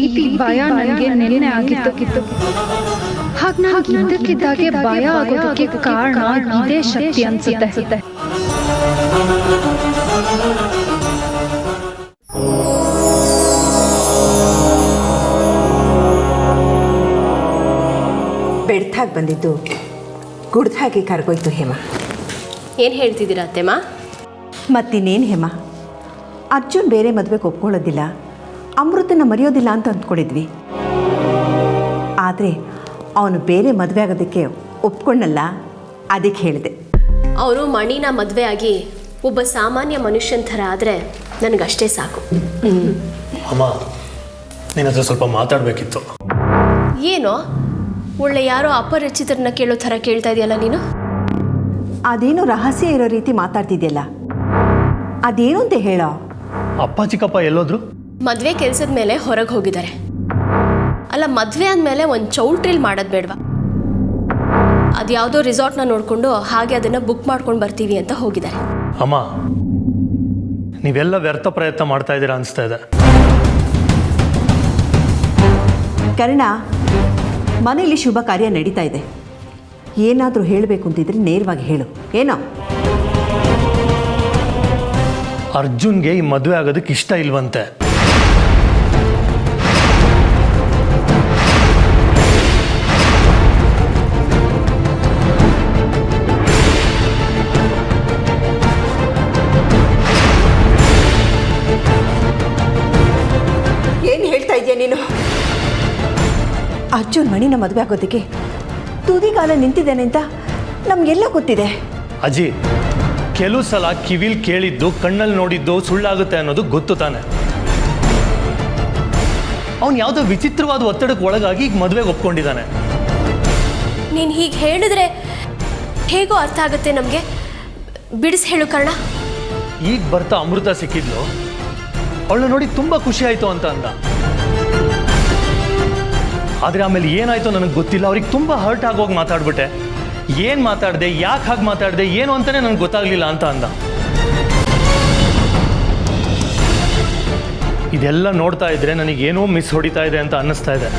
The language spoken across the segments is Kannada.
ರೀತಿ ಭಯ ನನಗೆ ನೆನ್ನೆ ಆಗಿತ್ತು. ಹಾಗೆ ನನಗೆ ಇದ್ದಕ್ಕಿದ್ದಾಗೆ ಭಯ ಆಗೋದಕ್ಕೆ ಕಾರಣ ಇದೇ ಶಕ್ತಿ ಅನ್ಸುತ್ತೆ. ಬೆಡ್ತಾಗಿ ಬಂದಿದ್ದು ಗುಡ್ದಾಗಿ ಕರ್ಗೋಯ್ತು ಹೇಮ. ಏನು ಹೇಳ್ತಿದ್ದೀರಾ ಅತ್ತೆಮ್ಮ? ಮತ್ತಿನ್ನೇನು ಹೇಮ, ಅರ್ಜುನ್ ಬೇರೆ ಮದುವೆಗೆ ಒಪ್ಕೊಳ್ಳೋದಿಲ್ಲ, ಅಮೃತನ ಮರೆಯೋದಿಲ್ಲ ಅಂತ ಅಂದ್ಕೊಂಡಿದ್ವಿ. ಆದರೆ ಅವನು ಬೇರೆ ಮದುವೆ ಆಗೋದಕ್ಕೆ ಒಪ್ಕೊಂಡಲ್ಲ, ಅದಕ್ಕೆ ಹೇಳಿದೆ. ಅವರು ಮಣಿನ ಮದುವೆ ಆಗಿ ಒಬ್ಬ ಸಾಮಾನ್ಯ ಮನುಷ್ಯನ ಥರ ಆದರೆ ನನಗಷ್ಟೇ ಸಾಕು. ಅಮ್ಮ, ನಿನ್ನ ಹತ್ರ ಸ್ವಲ್ಪ ಮಾತಾಡಬೇಕಿತ್ತು. ಏನೋ ಒಳ್ಳೆ ಯಾರೋ ಅಪರಿಚಿತರನ್ನ ಕೇಳೋ ಥರ ಕೇಳ್ತಾ ಇದೆಯಲ್ಲ ನೀನು? ಅದೇನು ರಹಸ್ಯ ಇರೋ ರೀತಿ ಮಾತಾಡ್ತಿದ್ಯಲ್ಲ, ಅದೇನು ಅಂತ ಹೇಳೋ. ಅಪ್ಪ ಚಿಕ್ಕಪ್ಪ ಎಲ್ಲೋದ್ರು? ಮದುವೆ ಕೆಲಸದ ಮೇಲೆ ಹೊರಗೆ ಹೋಗಿದ್ದಾರೆ. ಅಲ್ಲ, ಮದುವೆ ಆದಮೇಲೆ ಒಂದು ಚೌಲ್ಟ್ರಿಲ್ ಮಾಡೋದು ಬೇಡವಾ? ಅದು ಯಾವುದೋ ರಿಸಾರ್ಟ್ನ ನೋಡಿಕೊಂಡು ಹಾಗೆ ಅದನ್ನು ಬುಕ್ ಮಾಡ್ಕೊಂಡು ಬರ್ತೀವಿ ಅಂತ ಹೋಗಿದ್ದಾರೆ. ಅಮ್ಮ, ನೀವೆಲ್ಲ ವ್ಯರ್ಥ ಪ್ರಯತ್ನ ಮಾಡ್ತಾ ಇದ್ದೀರಾ ಅನಿಸ್ತಾ ಇದೆ. ಕರ್ಣ, ಮನೆಯಲ್ಲಿ ಶುಭ ಕಾರ್ಯ ನಡೀತಾ ಇದೆ. ಏನಾದರೂ ಹೇಳಬೇಕು ಅಂತಿದ್ರೆ ನೇರವಾಗಿ ಹೇಳು. ಏನೋ ಅರ್ಜುನ್ಗೆ ಈ ಮದುವೆ ಆಗೋದಕ್ಕೆ ಇಷ್ಟ ಇಲ್ವಂತೆ. ಏನು ಹೇಳ್ತಾ ಇದೆಯಾ ನೀನು? ಅರ್ಜುನ್ ಮಣಿನ ಮದುವೆ ಆಗೋದಕ್ಕೆ ತುದಿಗಾಲ ನಿಂತಿದ್ದೇನೆ ಅಂತ ನಮಗೆಲ್ಲ ಗೊತ್ತಿದೆ. ಅಜ್ಜಿ, ಕೆಲವು ಸಲ ಕಿವಿಲ್ ಕೇಳಿದ್ದು ಕಣ್ಣಲ್ಲಿ ನೋಡಿದ್ದು ಸುಳ್ಳಾಗುತ್ತೆ ಅನ್ನೋದು ಗೊತ್ತು ತಾನೆ. ಅವನು ಯಾವುದೋ ವಿಚಿತ್ರವಾದ ಒತ್ತಡಕ್ಕೆ ಒಳಗಾಗಿ ಈಗ ಮದುವೆಗೆ ಒಪ್ಕೊಂಡಿದ್ದಾನೆ. ನೀನು ಹೀಗೆ ಹೇಳಿದ್ರೆ ಹೇಗೋ ಅರ್ಥ ಆಗುತ್ತೆ ನಮಗೆ. ಬಿಡಿಸಿ ಹೇಳು ಕರ್ಣ. ಈಗ ಬರ್ತಾ ಅಮೃತ ಸಿಕ್ಕಿದ್ಲು, ಅವಳನ್ನ ನೋಡಿ ತುಂಬ ಖುಷಿ ಆಯಿತು ಅಂತ ಅಂದ. ಆದರೆ ಆಮೇಲೆ ಏನಾಯಿತು ನನಗೆ ಗೊತ್ತಿಲ್ಲ. ಅವ್ರಿಗೆ ತುಂಬ ಹರ್ಟ್ ಆಗೋಗಿ ಮಾತಾಡ್ಬಿಟ್ಟೆ. ಏನು ಮಾತಾಡಿದೆ, ಯಾಕೆ ಹಾಗೆ ಮಾತಾಡಿದೆ, ಏನು ಅಂತಲೇ ನನಗೆ ಗೊತ್ತಾಗಲಿಲ್ಲ ಅಂತ ಅಂದ. ಇದೆಲ್ಲ ನೋಡ್ತಾ ಇದ್ರೆ ನನಗೇನೋ ಮಿಸ್ ಹೊಡಿತಾ ಇದೆ ಅಂತ ಅನ್ನಿಸ್ತಾ ಇದೆ.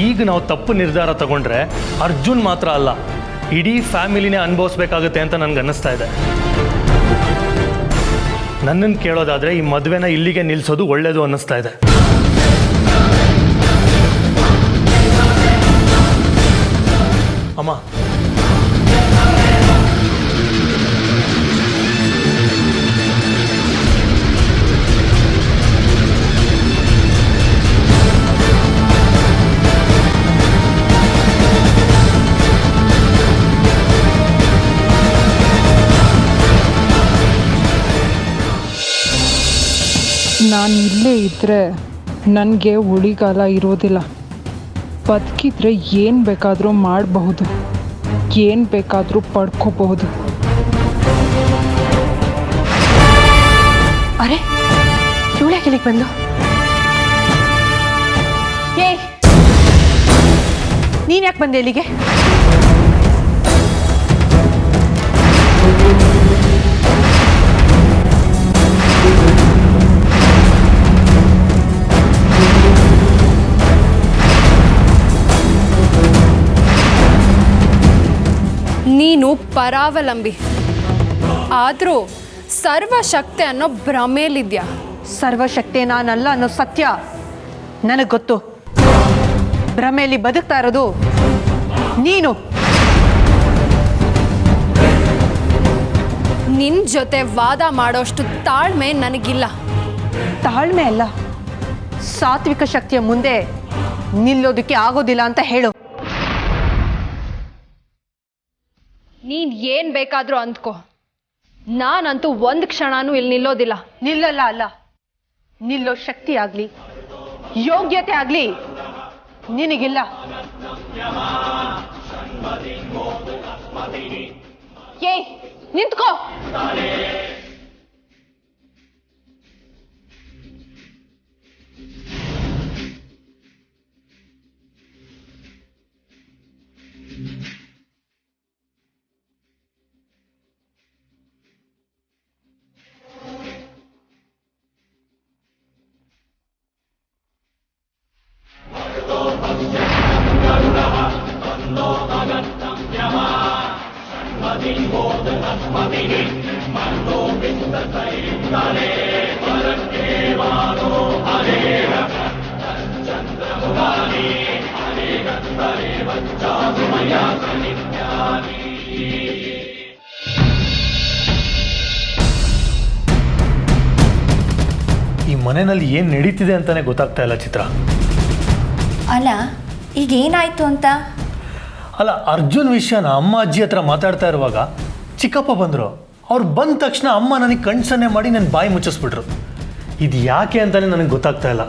ಈಗ ನಾವು ತಪ್ಪು ನಿರ್ಧಾರ ತಗೊಂಡ್ರೆ ಅರ್ಜುನ್ ಮಾತ್ರ ಅಲ್ಲ, ಇಡೀ ಫ್ಯಾಮಿಲಿನೇ ಅನುಭವಿಸ್ಬೇಕಾಗುತ್ತೆ ಅಂತ ನನಗೆ ಅನ್ನಿಸ್ತಾ ಇದೆ. ನನ್ನನ್ನು ಕೇಳೋದಾದರೆ ಈ ಮದುವೆನ ಇಲ್ಲಿಗೆ ನಿಲ್ಲಿಸೋದು ಒಳ್ಳೆಯದು ಅನ್ನಿಸ್ತಾ ಇದೆ. ಅಮ್ಮ, ನಾನು ಇಲ್ಲೇ ಇದ್ದರೆ ನನಗೆ ಉಳಿಗಾಲ ಇರೋದಿಲ್ಲ. ಬದುಕಿದ್ರೆ ಏನು ಬೇಕಾದರೂ ಮಾಡಬಹುದು, ಏನು ಬೇಕಾದರೂ ಪಡ್ಕೋಬಹುದು. ಅರೆ, ಇವಳೆ ಕೆಳಗೆ ಬಂದು ನೀನು ಯಾಕೆ ಬಂದೆ ಇಲ್ಲಿಗೆ? ನೀನು ಪರಾವಲಂಬಿ, ಆದರೂ ಸರ್ವಶಕ್ತಿ ಅನ್ನೋ ಭ್ರಮೇಲಿದ್ಯಾ. ಸರ್ವಶಕ್ತಿ ನಾನಲ್ಲ ಅನ್ನೋ ಸತ್ಯ ನನಗೆ ಗೊತ್ತು. ಭ್ರಮೆಯಲ್ಲಿ ಬದುಕ್ತಾ ಇರೋದು ನೀನು. ನಿನ್ನ ಜೊತೆ ವಾದ ಮಾಡೋಷ್ಟು ತಾಳ್ಮೆ ನನಗಿಲ್ಲ. ತಾಳ್ಮೆ ಅಲ್ಲ, ಸಾತ್ವಿಕ ಶಕ್ತಿಯ ಮುಂದೆ ನಿಲ್ಲೋದಕ್ಕೆ ಆಗೋದಿಲ್ಲ ಅಂತ ಹೇಳು. ನೀನು ಏನು ಬೇಕಾದರೂ ಅಂದ್ಕೋ, ನಾನಂತೂ ಒಂದು ಕ್ಷಣನೂ ಇಲ್ಲಿ ನಿಲ್ಲೋದಿಲ್ಲ. ನಿಲ್ಲಲ್ಲ ಅಲ್ಲ, ನಿಲ್ಲೋ ಶಕ್ತಿ ಆಗಲಿ ಯೋಗ್ಯತೆ ಆಗಲಿ ನಿನಗಿಲ್ಲ. ಏಯ್, ನಿಂತ್ಕೋ. ಈ ಮನೆಯಲ್ಲಿ ಏನು ನಡೀತಿದೆ ಅಂತಾನೆ ಗೊತ್ತಾಗ್ತಾ ಇಲ್ಲ ಚಿತ್ರ. ಅಲ್ಲ ಈಗ ಏನಾಯ್ತು ಅಂತ? ಅಲ್ಲ, ಅರ್ಜುನ್ ವಿಷಯನ ಅಮ್ಮ ಅಜ್ಜಿ ಹತ್ರ ಮಾತಾಡ್ತಾ ಇರುವಾಗ ಚಿಕ್ಕಪ್ಪ ಬಂದರು. ಅವ್ರು ಬಂದ ತಕ್ಷಣ ಅಮ್ಮ ನನಗೆ ಕಣ್ಸನ್ನೆ ಮಾಡಿ ನನ್ನ ಬಾಯಿ ಮುಚ್ಚಿಸ್ಬಿಟ್ರು. ಇದು ಯಾಕೆ ಅಂತಾನೆ ನನಗೆ ಗೊತ್ತಾಗ್ತಾ ಇಲ್ಲ.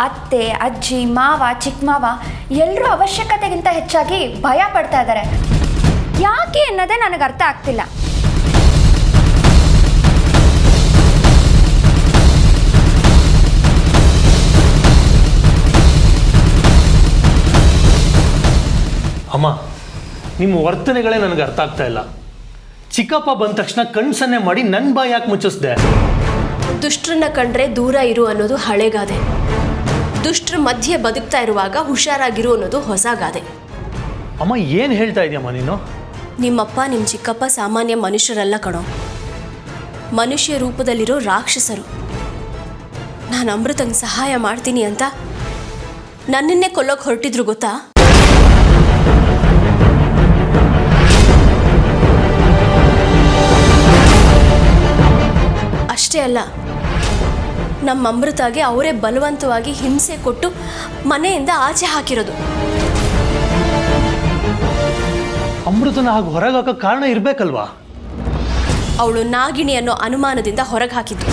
ಅತ್ತೆ, ಅಜ್ಜಿ, ಮಾವ, ಚಿಕ್ಕ ಮಾವ ಎಲ್ಲರೂ ಅವಶ್ಯಕತೆಗಿಂತ ಹೆಚ್ಚಾಗಿ ಭಯ ಪಡ್ತಾ ಇದ್ದಾರೆ. ಯಾಕೆ ಅನ್ನೋದೇ ನನಗೆ ಅರ್ಥ ಆಗ್ತಿಲ್ಲ. ಅಮ್ಮ, ನಿಮ್ಮ ವರ್ತನೆಗಳೇ ನನಗೆ ಅರ್ಥ ಆಗ್ತಾ ಇಲ್ಲ. ಚಿಕ್ಕಪ್ಪ ಬಂದ ತಕ್ಷಣ ಕಣ್ಸನ್ನೆ ಮಾಡಿ ನನ್ನ ಬಾಯಿ ಯಾಕೆ ಮುಚ್ಚಿಸ್ದೆ? ದುಷ್ಟರನ್ನ ಕಂಡ್ರೆ ದೂರ ಇರು ಅನ್ನೋದು ಹಳೆಗಾದೆ. ದುಷ್ಟರ ಮಧ್ಯೆ ಬದುಕ್ತಾ ಇರುವಾಗ ಹುಷಾರಾಗಿರು ಅನ್ನೋದು ಹೊಸ ಗಾದೆ. ಅಮ್ಮ, ಏನು ಹೇಳ್ತಾ ಇದೆಯಮ್ಮ ನೀನು? ನಿಮ್ಮಪ್ಪ ನಿಮ್ಮ ಚಿಕ್ಕಪ್ಪ ಸಾಮಾನ್ಯ ಮನುಷ್ಯರಲ್ಲ ಕಣೋ, ಮನುಷ್ಯ ರೂಪದಲ್ಲಿರೋ ರಾಕ್ಷಸರು. ನಾನು ಅಮೃತಂಗೆ ಸಹಾಯ ಮಾಡ್ತೀನಿ ಅಂತ ನನ್ನನ್ನೇ ಕೊಲ್ಲೋಕೆ ಹೊರಟಿದ್ರು ಗೊತ್ತಾ? ಅಷ್ಟೇ ಅಲ್ಲ, ನಮ್ಮ ಅಮೃತಾಗೆ ಅವರೇ ಬಲವಂತವಾಗಿ ಹಿಂಸೆ ಕೊಟ್ಟು ಮನೆಯಿಂದ ಆಚೆ ಹಾಕಿರೋದು. ಅಮೃತನ ಹಾಗೆ ಹೊರಗೆ ಹಾಕೋ ಕಾರಣ ಇರಬೇಕಲ್ವಾ? ಅವಳು ನಾಗಿಣಿ ಅನ್ನೋ ಅನುಮಾನದಿಂದ ಹೊರಗೆ ಹಾಕಿದ್ದು.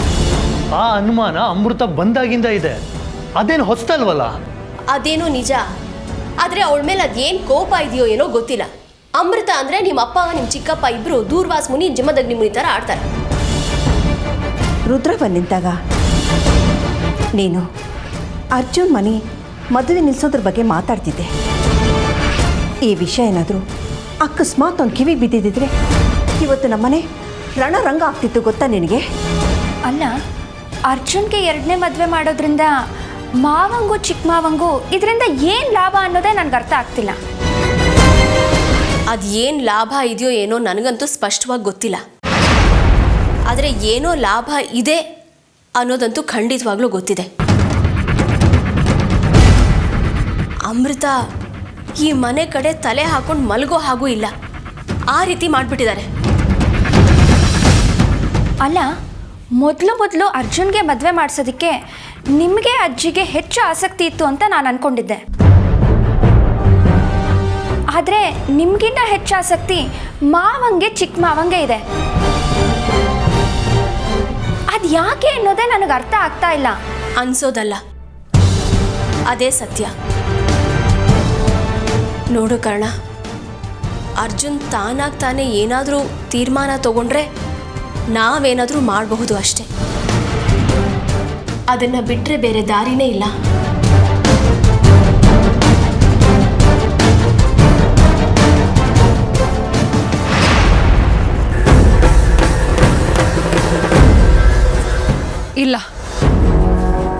ಆ ಅನುಮಾನ ಅಮೃತ ಬಂದಾಗಿಂದ ಇದೆ, ಅದೇನು ಹೊಸ್ತಲ್ವಲ್ಲ? ಅದೇನೋ ನಿಜ, ಆದರೆ ಅವಳ ಮೇಲೆ ಅದೇನು ಕೋಪ ಇದೆಯೋ ಏನೋ ಗೊತ್ತಿಲ್ಲ. ಅಮೃತ ಅಂದರೆ ನಿಮ್ಮ ಅಪ್ಪ ನಿಮ್ಮ ಚಿಕ್ಕಪ್ಪ ಇಬ್ಬರು ದೂರ್ವಾಸ್ ಮುನಿ ಜಮದಗ್ನಿ ಮುನಿ ಥರ ಆಡ್ತಾರೆ. ರುದ್ರ ಬಂದು ನಿಂತಾಗ ನೀನು ಅರ್ಜುನ್ ಮನೆ ಮದುವೆ ನಿಲ್ಲಿಸೋದ್ರ ಬಗ್ಗೆ ಮಾತಾಡ್ತಿದ್ದೆ. ಈ ವಿಷಯ ಏನಾದರೂ ಅಕಸ್ಮಾತ್ ಒಂದು ಕಿವಿ ಬಿದ್ದಿದ್ದರೆ ಇವತ್ತು ನಮ್ಮನೆ ರಣರಂಗ ಆಗ್ತಿತ್ತು ಗೊತ್ತಾ ನಿನಗೆ? ಅಲ್ಲ, ಅರ್ಜುನ್ಗೆ 2ನೇ ಮದುವೆ ಮಾಡೋದ್ರಿಂದ ಮಾವಂಗೂ ಚಿಕ್ಕ ಮಾವಂಗೂ ಇದರಿಂದ ಏನು ಲಾಭ ಅನ್ನೋದೇ ನನಗೆ ಅರ್ಥ ಆಗ್ತಿಲ್ಲ. ಅದು ಏನು ಲಾಭ ಇದೆಯೋ ಏನೋ ನನಗಂತೂ ಸ್ಪಷ್ಟವಾಗಿ ಗೊತ್ತಿಲ್ಲ. ಆದರೆ ಏನೋ ಲಾಭ ಇದೆ ಅನ್ನೋದಂತೂ ಖಂಡಿತವಾಗ್ಲೂ ಗೊತ್ತಿದೆ. ಅಮೃತ ಈ ಮನೆ ಕಡೆ ತಲೆ ಹಾಕೊಂಡು ಮಲಗೋ ಹಾಗೂ ಇಲ್ಲ, ಆ ರೀತಿ ಮಾಡಿಬಿಟ್ಟಿದ್ದಾರೆ. ಅಲ್ಲ, ಮೊದಲು ಅರ್ಜುನ್ಗೆ ಮದುವೆ ಮಾಡಿಸೋದಕ್ಕೆ ನಿಮಗೆ ಅಜ್ಜಿಗೆ ಹೆಚ್ಚು ಆಸಕ್ತಿ ಇತ್ತು ಅಂತ ನಾನು ಅಂದ್ಕೊಂಡಿದ್ದೆ. ಆದರೆ ನಿಮಗಿಂತ ಹೆಚ್ಚು ಆಸಕ್ತಿ ಮಾವಂಗೆ ಚಿಕ್ಕ ಮಾವಂಗೆ ಇದೆ. ಅದು ಯಾಕೆ ಅನ್ನೋದೇ ನನಗೆ ಅರ್ಥ ಆಗ್ತಾ ಇಲ್ಲ. ಅನ್ಸೋದಲ್ಲ, ಅದೇ ಸತ್ಯ. ನೋಡು ಕರ್ಣ, ಅರ್ಜುನ್ ತಾನಾಗಿ ತಾನೇ ಏನಾದರೂ ತೀರ್ಮಾನ ತಗೊಂಡ್ರೆ ನಾವೇನಾದರೂ ಮಾಡಬಹುದು ಅಷ್ಟೆ. ಅದನ್ನು ಬಿಟ್ಟರೆ ಬೇರೆ ದಾರಿನೇ ಇಲ್ಲ. ಇಲ್ಲ,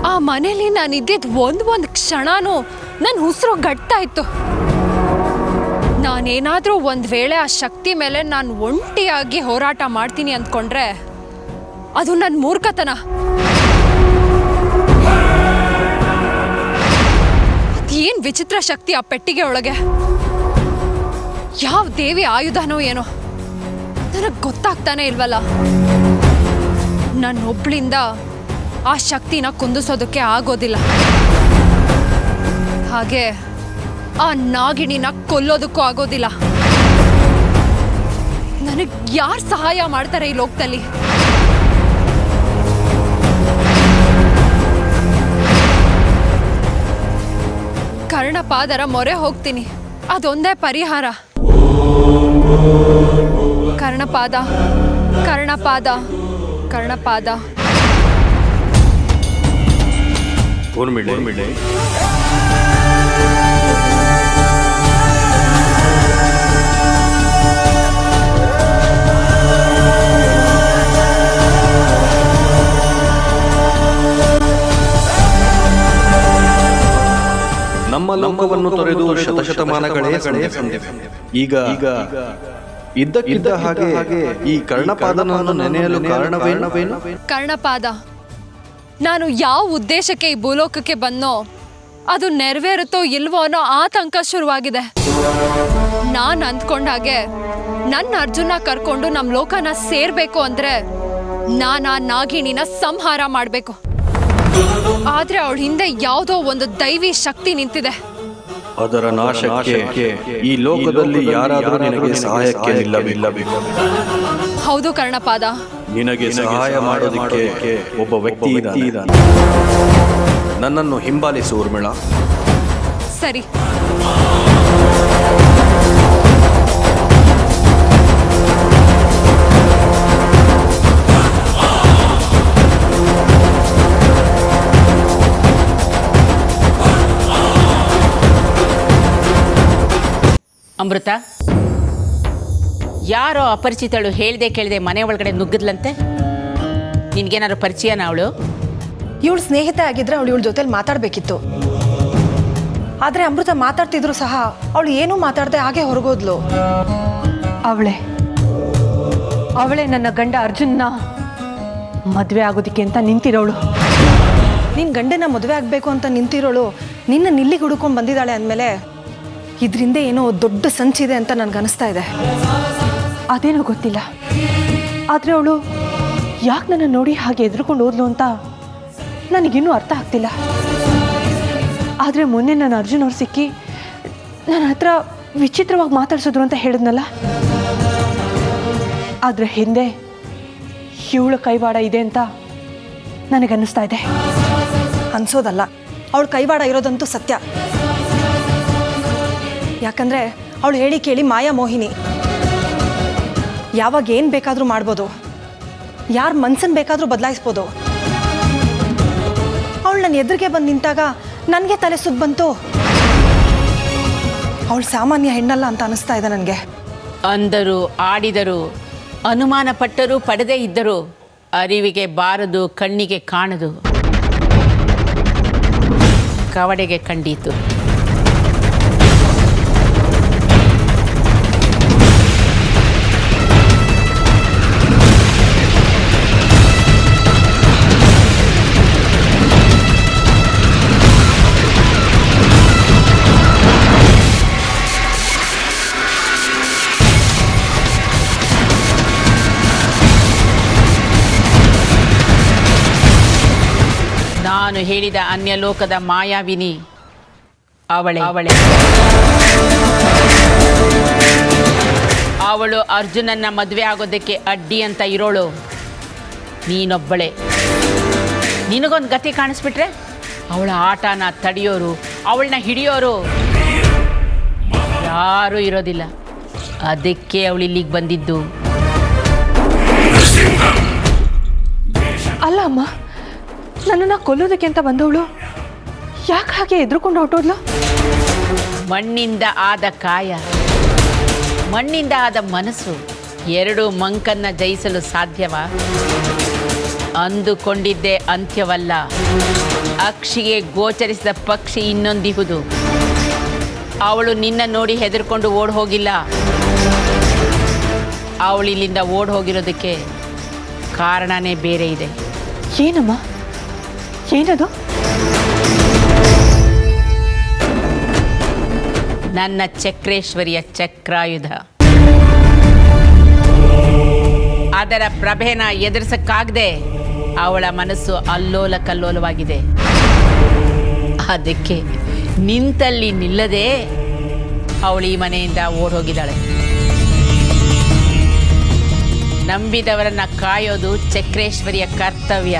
ಆ ಮನೇಲಿ ನಾನು ಇದ್ದಿದ್ದು ಒಂದು ಕ್ಷಣನೂ ನನ್ನ ಉಸಿರು ಗಟ್ಟಾಯಿತು. ನಾನೇನಾದರೂ ಒಂದು ವೇಳೆ ಆ ಶಕ್ತಿ ಮೇಲೆ ನಾನು ಒಂಟಿಯಾಗಿ ಹೋರಾಟ ಮಾಡ್ತೀನಿ ಅಂದ್ಕೊಂಡ್ರೆ ಅದು ನನ್ನ ಮೂರ್ಖತನ. ಅದೇನು ವಿಚಿತ್ರ ಶಕ್ತಿ ಆ ಪೆಟ್ಟಿಗೆ ಒಳಗೆ. ಯಾವ ದೇವಿ ಆಯುಧನೋ ಏನೋ ನನಗೆ ಗೊತ್ತಾಗ್ತಾನೆ ಇಲ್ವಲ್ಲ. ನನ್ನೊಬ್ಳಿಂದ ಆ ಶಕ್ತಿನ ಕುಂದಿಸೋದಕ್ಕೆ ಆಗೋದಿಲ್ಲ. ಹಾಗೆ ಆ ನಾಗಿಣಿನ ಕೊಲ್ಲೋದಕ್ಕೂ ಆಗೋದಿಲ್ಲ. ನನಗೆ ಯಾರು ಸಹಾಯ ಮಾಡ್ತಾರೆ ಈ ಲೋಕದಲ್ಲಿ? ಕರ್ಣಪಾದರ ಮೊರೆ ಹೋಗ್ತೀನಿ, ಅದೊಂದೇ ಪರಿಹಾರ. ಕರ್ಣಪಾದ, ಕರ್ಣಪಾದ, ಕರ್ಣಪಾದ. ನಮ್ಮ ಲೋಕವನ್ನು ತೊರೆದು ಶತಶತಮಾನಗಳೇ ಸಂಧಿವೆ. ಈಗ ಇದ್ದಕ್ಕಿದ್ದ ಹಾಗೆ ಈ ಕರ್ಣಪಾದನನ್ನು ನೆನೆಯಲು ಕಾರಣವೇನು? ಕರ್ಣಪಾದ, ನಾನು ಯಾವ ಉದ್ದೇಶಕ್ಕೆ ಈ ಭೂಲೋಕಕ್ಕೆ ಬಂದೋ ಅದು ನೆರವೇರುತ್ತೋ ಇಲ್ವೋ ಅನ್ನೋ ಆತಂಕ ಶುರುವಾಗಿದೆ. ನಾನು ಅಂದ್ಕೊಂಡಾಗೆ ನನ್ನ ಅರ್ಜುನ ಕರ್ಕೊಂಡು ನಮ್ಮ ಲೋಕನ ಸೇರ್ಬೇಕು ಅಂದ್ರೆ ನಾನು ಆ ನಾಗಿಣಿನ ಸಂಹಾರ ಮಾಡಬೇಕು. ಆದ್ರೆ ಅವಳ ಹಿಂದೆ ಯಾವುದೋ ಒಂದು ದೈವಿ ಶಕ್ತಿ ನಿಂತಿದೆ. ಅದರ ನಾಶಕ್ಕೆ ಈ ಲೋಕದಲ್ಲಿ ಯಾರಾದರೂ ನಿನಗೆ ಸಹಾಯಕ್ಕೆ ನಿಲ್ಲಬೇಕು. ಹೌದು ಕರ್ಣಪಾದ, ನಿನಗೆ ಸಹಾಯ ಮಾಡೋದಕ್ಕೆ ಒಬ್ಬ ವ್ಯಕ್ತಿ ಇದ್ದಾನೆ. ನನ್ನನ್ನು ಹಿಂಬಾಲಿಸು ಊರ್ಮಿಳಾ. ಸರಿ. ಅಮೃತ, ಯಾರೋ ಅಪರಿಚಿತಳು ಹೇಳ್ದೆ ಕೇಳದೆ ಮನೆ ಒಳಗಡೆ ನುಗ್ಗದ್ಲಂತೆ. ನಿನ್ಗೇನಾದ್ರು ಪರಿಚಯನ ಅವಳು? ಇವಳು ಸ್ನೇಹಿತೆ ಆಗಿದ್ರೆ ಅವಳು ಇವಳ ಜೊತೆಲಿ ಮಾತಾಡಬೇಕಿತ್ತು. ಆದರೆ ಅಮೃತ ಮಾತಾಡ್ತಿದ್ರು ಸಹ ಅವಳು ಏನೂ ಮಾತಾಡದೆ ಹಾಗೆ ಹೊರಗೋದ್ಲು. ಅವಳೇ ನನ್ನ ಗಂಡ ಅರ್ಜುನ್ನ ಮದುವೆ ಆಗೋದಕ್ಕೆ ಅಂತ ನಿಂತಿರೋಳು. ನಿನ್ನ ಗಂಡನ ಮದುವೆ ಆಗಬೇಕು ಅಂತ ನಿಂತಿರೋಳು ನಿನ್ನ ನಿಲ್ಲಿಗೆ ಹುಡುಕೊಂಡು ಬಂದಿದ್ದಾಳೆ ಅಂದಮೇಲೆ ಇದರಿಂದ ಏನೋ ದೊಡ್ಡ ಸಂಚಿದೆ ಅಂತ ನನಗನ್ನಿಸ್ತಾ ಇದೆ. ಅದೇನೋ ಗೊತ್ತಿಲ್ಲ, ಆದರೆ ಅವಳು ಯಾಕೆ ನನ್ನ ನೋಡಿ ಹಾಗೆ ಎದ್ರುಕೊಂಡು ಹೋದ್ಲು ಅಂತ ನನಗಿನ್ನೂ ಅರ್ಥ ಆಗ್ತಿಲ್ಲ. ಆದರೆ ಮೊನ್ನೆ ನನ್ನ ಅರ್ಜುನ್ ಅವ್ರು ಸಿಕ್ಕಿ ನನ್ನ ಹತ್ರ ವಿಚಿತ್ರವಾಗಿ ಮಾತಾಡ್ಸಿದ್ರು ಅಂತ ಹೇಳಿದ್ನಲ್ಲ, ಆದರೆ ಹಿಂದೆ ಇವಳ ಕೈವಾಡ ಇದೆ ಅಂತ ನನಗನ್ನಿಸ್ತಾ ಇದೆ. ಅನ್ಸೋದಲ್ಲ, ಅವಳು ಕೈವಾಡ ಇರೋದಂತೂ ಸತ್ಯ. ಯಾಕಂದರೆ ಅವಳು ಹೇಳಿ ಕೇಳಿ ಮಾಯಾ ಮೋಹಿನಿ. ಯಾವಾಗ ಏನು ಬೇಕಾದರೂ ಮಾಡ್ಬೋದು, ಯಾರ ಮನ್ಸನ್ನು ಬೇಕಾದರೂ ಬದಲಾಯಿಸ್ಬೋದು. ಅವಳು ನನ್ನ ಎದುರಿಗೆ ಬಂದು ನಿಂತಾಗ ನನಗೆ ತಲೆ ಸುದ್ದು ಬಂತು. ಅವಳು ಸಾಮಾನ್ಯ ಹೆಣ್ಣಲ್ಲ ಅಂತ ಅನಿಸ್ತಾ ಇದೆ ನನಗೆ. ಅಂದರು, ಆಡಿದರು, ಅನುಮಾನ ಪಟ್ಟರೂ ಪಡೆದೇ ಇದ್ದರು ಅರಿವಿಗೆ ಬಾರದು, ಕಣ್ಣಿಗೆ ಕಾಣದು, ಕವಡೆಗೆ ಕಂಡೀತು. ನಾನು ಹೇಳಿದ ಅನ್ಯಲೋಕದ ಮಾಯಾವಿನಿ ಅವಳೇ. ಅವಳು ಅರ್ಜುನನ್ನ ಮದುವೆ ಆಗೋದಕ್ಕೆ ಅಡ್ಡಿ ಅಂತ ಇರೋಳು ನೀನೊಬ್ಬಳೆ. ನಿನಗೊಂದು ಗತಿ ಕಾಣಿಸ್ಬಿಟ್ರೆ ಅವಳ ಆಟನ ತಡೆಯೋರು, ಅವಳನ್ನ ಹಿಡಿಯೋರು ಯಾರೂ ಇರೋದಿಲ್ಲ. ಅದಕ್ಕೆ ಅವಳು ಇಲ್ಲಿಗೆ ಬಂದಿದ್ದು. ಅಲ್ಲ ಅಮ್ಮ, ನನ್ನನ್ನು ಕೊಲ್ಲೋದಕ್ಕೆ ಅಂತ ಬಂದವಳು ಯಾಕೆ ಹಾಗೆ ಎದ್ರುಕೊಂಡು ಹೊರಟೋದ್ಲು? ಮಣ್ಣಿಂದ ಆದ ಕಾಯ, ಮಣ್ಣಿಂದ ಆದ ಮನಸ್ಸು ಎರಡು ಮಂಕನ್ನ ಜಯಿಸಲು ಸಾಧ್ಯವಾ? ಅಂದುಕೊಂಡಿದ್ದೇ ಅಂತ್ಯವಲ್ಲ. ಅಕ್ಷಿಗೆ ಗೋಚರಿಸಿದ ಪಕ್ಷಿ ಇನ್ನೊಂದಿಹುದು. ಅವಳು ನಿನ್ನ ನೋಡಿ ಹೆದರ್ಕೊಂಡು ಓಡ್ ಹೋಗಿಲ್ಲ. ಅವಳು ಇಲ್ಲಿಂದ ಓಡ್ ಹೋಗಿರೋದಕ್ಕೆ ಕಾರಣನೇ ಬೇರೆ ಇದೆ. ಏನಮ್ಮ, ಏನದು? ನನ್ನ ಚಕ್ರೇಶ್ವರಿಯ ಚಕ್ರಾಯುಧ. ಅದರ ಪ್ರಭೆನ ಎದುರಿಸಕ್ಕಾಗದೆ ಅವಳ ಮನಸ್ಸು ಅಲ್ಲೋಲ ಕಲ್ಲೋಲವಾಗಿದೆ. ಅದಕ್ಕೆ ನಿಂತಲ್ಲಿ ನಿಲ್ಲದೆ ಅವಳು ಈ ಮನೆಯಿಂದ ಓಡ್ ಹೋಗಿದ್ದಾಳೆ. ನಂಬಿದವರನ್ನ ಕಾಯೋದು ಚಕ್ರೇಶ್ವರಿಯ ಕರ್ತವ್ಯ.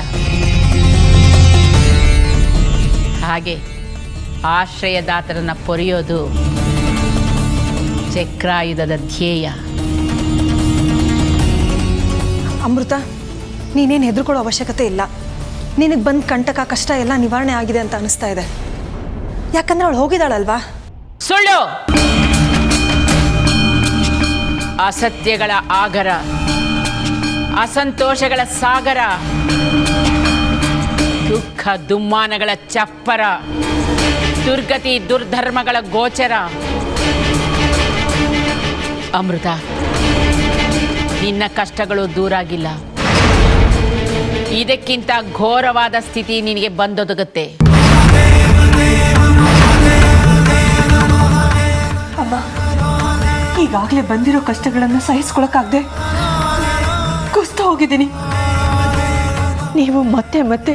ಹಾಗೆ ಆಶ್ರಯದಾತರನ್ನ ಪೊರೆಯೋದು ಚಕ್ರಾಯುಧದ ಧ್ಯೇಯ. ಅಮೃತ, ನೀನೇನು ಹೆದರ್ಕೊಳ್ಳೋ ಅವಶ್ಯಕತೆ ಇಲ್ಲ. ನಿನಗೆ ಬಂದ ಕಂಟಕ ಕಷ್ಟ ಎಲ್ಲ ನಿವಾರಣೆ ಆಗಿದೆ ಅಂತ ಅನಿಸ್ತಾ ಇದೆ. ಯಾಕಂದ್ರೆ ಅವಳು ಹೋಗಿದ್ದಾಳಲ್ವಾ? ಸುಳ್ಳು. ಅಸತ್ಯಗಳ ಆಗರ, ಅಸಂತೋಷಗಳ ಸಾಗರ, ದುಃಖ ದುಮ್ಮಾನಗಳ ಚಪ್ಪರ, ದುರ್ಗತಿ ದುರ್ಧರ್ಮಗಳ ಗೋಚರ. ಅಮೃತ, ನಿನ್ನ ಕಷ್ಟಗಳು ದೂರ ಆಗಿಲ್ಲ. ಇದಕ್ಕಿಂತ ಘೋರವಾದ ಸ್ಥಿತಿ ನಿನಗೆ ಬಂದೊದಗುತ್ತೆ. ಅಮ್ಮ, ಈಗಾಗಲೇ ಬಂದಿರೋ ಕಷ್ಟಗಳನ್ನು ಸಹಿಸ್ಕೊಳಕ್ಕಾಗದೆ ಕುಸ್ತು ಹೋಗಿದ್ದೀನಿ. ನೀವು ಮತ್ತೆ ಮತ್ತೆ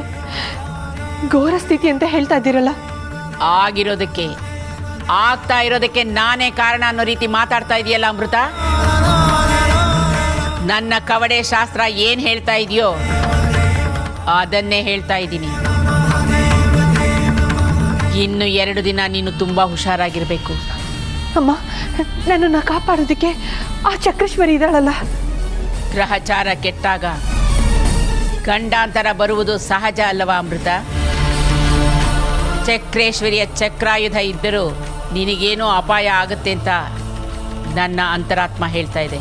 ಘೋರ ಸ್ಥಿತಿ ಅಂತ ಹೇಳ್ತಾ ಇದ್ದೀರಲ್ಲ. ಆಗಿರೋದಕ್ಕೆ, ಆಗ್ತಾ ಇರೋದಕ್ಕೆ ನಾನೇ ಕಾರಣ ಅನ್ನೋ ರೀತಿ ಮಾತಾಡ್ತಾ ಇದೆಯಲ್ಲ ಅಮೃತ. ನನ್ನ ಕವಡೆ ಶಾಸ್ತ್ರ ಏನು ಹೇಳ್ತಾ ಇದೆಯೋ ಅದನ್ನೇ ಹೇಳ್ತಾ ಇದ್ದೀನಿ. ಇನ್ನು 2 ದಿನ ನೀನು ತುಂಬ ಹುಷಾರಾಗಿರಬೇಕು. ಅಮ್ಮ, ನನ್ನನ್ನು ಕಾಪಾಡೋದಕ್ಕೆ ಆ ಚಕ್ರೇಶ್ವರಿ ಇದ್ದಾಳಲ್ಲ. ಗ್ರಹಚಾರ ಕೆಟ್ಟಾಗ ಗಂಡಾಂತರ ಬರುವುದು ಸಹಜ ಅಲ್ಲವಾ ಅಮೃತ? ಚಕ್ರೇಶ್ವರಿಯ ಚಕ್ರಾಯುಧ ಇದ್ದರೂ ನಿನಗೇನೋ ಅಪಾಯ ಆಗುತ್ತೆ ಅಂತ ನನ್ನ ಅಂತರಾತ್ಮ ಹೇಳ್ತಾ ಇದೆ.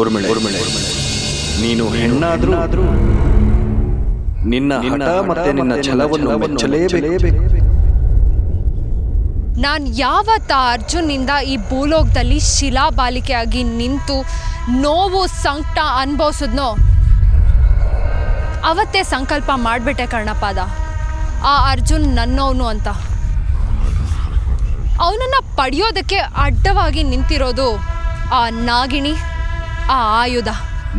ಉರ್ಮಿಳೆ, ನೀನು ಹೆಣ್ಣಾದ್ರೂ ನಿನ್ನ ಹಠ ಮತ್ತೆ ನಿನ್ನ ಛಲವನ್ನು ಮೆಚ್ಚಲೇಬೇಕು. ನಾನು ಯಾವತ್ತ ಅರ್ಜುನ್ನಿಂದ ಈ ಭೂಲೋಕದಲ್ಲಿ ಶಿಲಾಬಾಲಿಕೆಯಾಗಿ ನಿಂತು ನೋವು ಸಂಕಟ ಅನುಭವಿಸಿದ್ನೋ ಅವತ್ತೇ ಸಂಕಲ್ಪ ಮಾಡಿಬಿಟ್ಟೆ ಕರ್ಣಪಾದ, ಆ ಅರ್ಜುನ್ ನನ್ನವನು ಅಂತ. ಅವನನ್ನು ಪಡೆಯೋದಕ್ಕೆ ಅಡ್ಡವಾಗಿ ನಿಂತಿರೋದು ಆ ನಾಗಿಣಿ, ಆ ಆಯುಧ.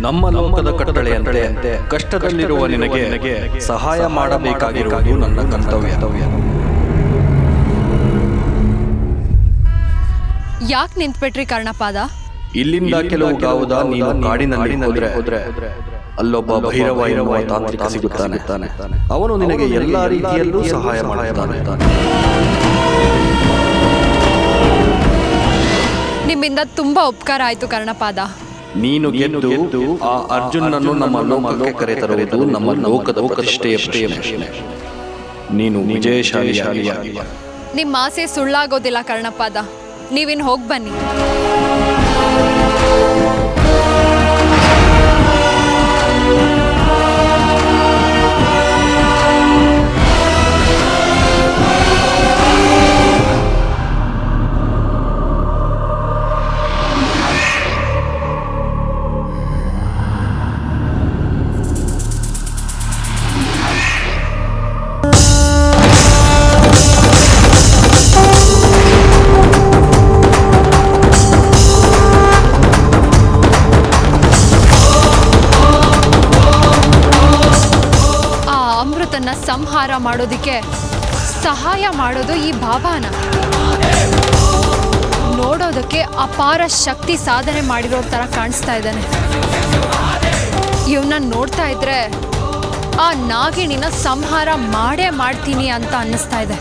ನಮ್ಮ ಲೋಕದ ಕಟ್ಟಳೆಯಂತೆ ಕಷ್ಟದಲ್ಲಿರುವ ನಿನಗೆ ಸಹಾಯ ಮಾಡಬೇಕಾಗಿರುವುದು ನನ್ನ ಕರ್ತವ್ಯ. ಯಾಕೆ ನಿಂತ್ಬಿಟ್ರಿ ಕರ್ಣಪಾದ? ಇಲ್ಲಿಂದ ಕೆಲವು ಗಾವುದ ನೀನು ಕಾಡಿನಲ್ಲಿ ಹೋದ್ರೆ ಅಲ್ಲೊಬ್ಬ ಭೈರವ ಎನ್ನುವ ತಾಂತ್ರಿಕ ಸಿಗುತ್ತಾನೆ. ಅವನು ನಿನಗೆ ಎಲ್ಲಾ ರೀತಿಯಲ್ಲೂ ಸಹಾಯ ಮಾಡುತ್ತಾನೆ. ನಿಮ್ಮಿಂದ ತುಂಬಾ ಉಪಕಾರ ಆಯ್ತು ಕರ್ಣಪಾದ. ನೀನು ಗೆದ್ದು ಆ ಅರ್ಜುನನ್ನು ನಮ್ಮ ಲೋಕಕ್ಕೆ ಕರೆತರುವುದು ನಮ್ಮ ಲೋಕದ ಪ್ರತಿಷ್ಠೆಯ ಪ್ರಶ್ನೆ. ನೀನು ವಿಜಯಶಾಲಿಯಾಗಿ. ನಿಮ್ಮ ಆಸೆ ಸುಳ್ಳಾಗೋದಿಲ್ಲ ಕರ್ಣಪಾದ. ನೀವಿನ್ ಹೋಗಿ ಬನ್ನಿ. ಸಂಹಾರ ಮಾಡೋದಕ್ಕೆ ಸಹಾಯ ಮಾಡೋದು ಈ ಬಾಬಾನ. ನೋಡೋದಕ್ಕೆ ಅಪಾರ ಶಕ್ತಿ ಸಾಧನೆ ಮಾಡಿರೋ ಥರ ಕಾಣಿಸ್ತಾ ಇದ್ದಾನೆ. ಇವನ್ನ ನೋಡ್ತಾ ಇದ್ರೆ ಆ ನಾಗಿಣಿನ ಸಂಹಾರ ಮಾಡೇ ಮಾಡ್ತೀನಿ ಅಂತ ಅನ್ನಿಸ್ತಾ ಇದೆ.